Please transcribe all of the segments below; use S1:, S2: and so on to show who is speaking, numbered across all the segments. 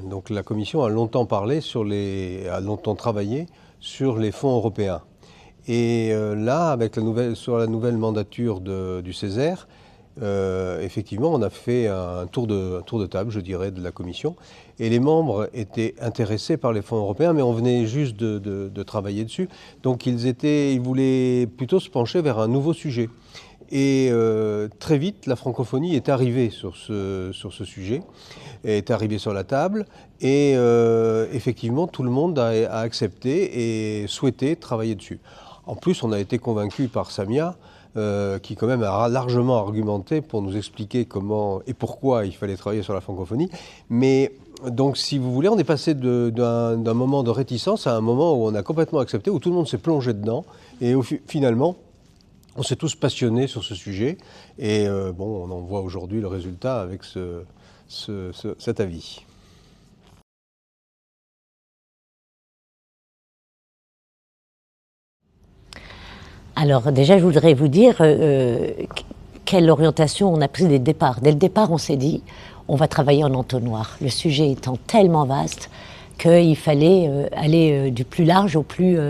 S1: Donc la Commission a longtemps a longtemps travaillé sur les fonds européens. Et là, sur la nouvelle mandature du Césaire, effectivement, on a fait un tour de table, je dirais, de la Commission. Et les membres étaient intéressés par les fonds européens, mais on venait juste de travailler dessus. Donc ils voulaient plutôt se pencher vers un nouveau sujet. Et très vite, la francophonie est arrivée sur ce sujet, est arrivée sur la table, et effectivement, tout le monde a accepté et souhaité travailler dessus. En plus, on a été convaincu par Samia, qui quand même a largement argumenté pour nous expliquer comment et pourquoi il fallait travailler sur la francophonie. Mais donc, si vous voulez, on est passé d'un moment de réticence à un moment où on a complètement accepté, où tout le monde s'est plongé dedans, et finalement, on s'est tous passionnés sur ce sujet. Et bon, on en voit aujourd'hui le résultat avec cet avis.
S2: Alors déjà, je voudrais vous dire quelle orientation on a prise dès le départ. Dès le départ, on s'est dit, on va travailler en entonnoir. Le sujet étant tellement vaste qu'il fallait aller du plus large au plus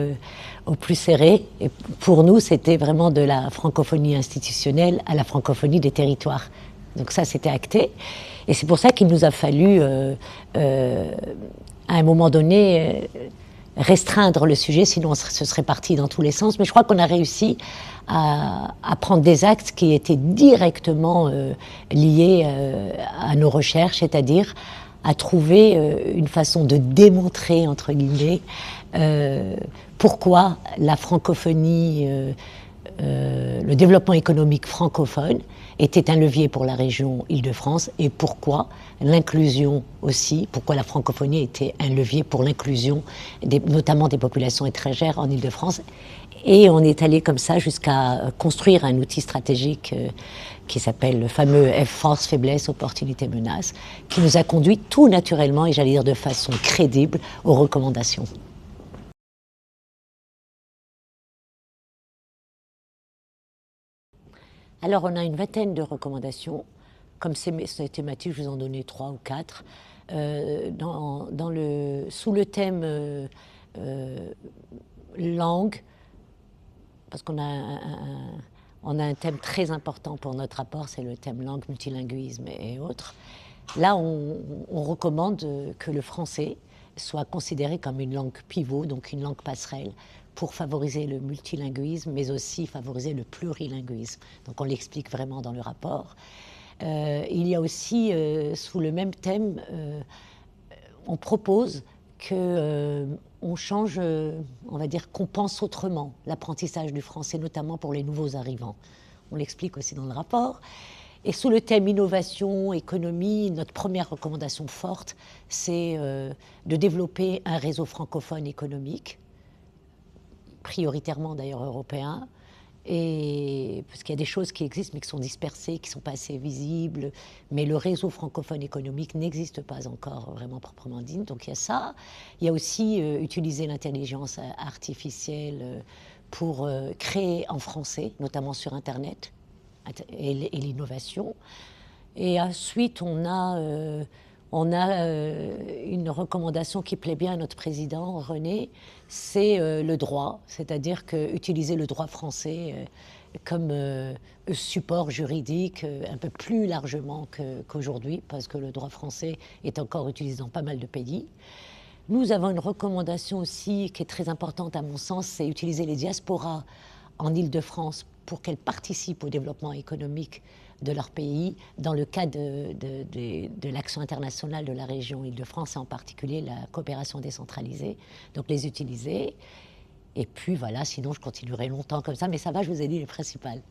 S2: serré. Et pour nous, c'était vraiment de la francophonie institutionnelle à la francophonie des territoires. Donc ça, c'était acté. Et c'est pour ça qu'il nous a fallu, à un moment donné, restreindre le sujet, sinon ce serait parti dans tous les sens. Mais je crois qu'on a réussi à prendre des actes qui étaient directement liés à nos recherches, c'est-à-dire à trouver une façon de démontrer, entre guillemets, pourquoi la francophonie, le développement économique francophone était un levier pour la région Île-de-France et pourquoi l'inclusion aussi, pourquoi la francophonie était un levier pour l'inclusion, notamment des populations étrangères en Île-de-France. Et on est allé comme ça jusqu'à construire un outil stratégique qui s'appelle le fameux force, faiblesse, opportunité, menace, qui nous a conduit tout naturellement, et j'allais dire de façon crédible, aux recommandations. Alors on a une vingtaine de recommandations. Comme c'est thématique, je vous en donnais 3 ou 4. Sous le thème langue, parce qu'on a un thème très important pour notre rapport, c'est le thème langue, multilinguisme et autres. Là, on recommande que le français soit considéré comme une langue pivot, donc une langue passerelle, pour favoriser le multilinguisme, mais aussi favoriser le plurilinguisme. Donc on l'explique vraiment dans le rapport. Il y a aussi, sous le même thème, on propose qu'on change, on va dire qu'on pense autrement l'apprentissage du français, notamment pour les nouveaux arrivants. On l'explique aussi dans le rapport. Et sous le thème innovation, économie, notre première recommandation forte, c'est de développer un réseau francophone économique, prioritairement d'ailleurs européen, parce qu'il y a des choses qui existent mais qui sont dispersées, qui ne sont pas assez visibles, mais le réseau francophone économique n'existe pas encore vraiment proprement dit, donc il y a ça. Il y a aussi utiliser l'intelligence artificielle pour créer en français, notamment sur Internet, et l'innovation. Et ensuite, on a une recommandation qui plaît bien à notre président, René, c'est le droit, c'est-à-dire utiliser le droit français comme support juridique un peu plus largement qu'aujourd'hui, parce que le droit français est encore utilisé dans pas mal de pays. Nous avons une recommandation aussi qui est très importante à mon sens, c'est utiliser les diasporas en Île-de-France pour qu'elles participent au développement économique de leur pays dans le cadre de l'action internationale de la région Île-de-France, et en particulier la coopération décentralisée. Donc les utiliser. Et puis voilà, sinon je continuerai longtemps comme ça, mais ça va, je vous ai dit les principales.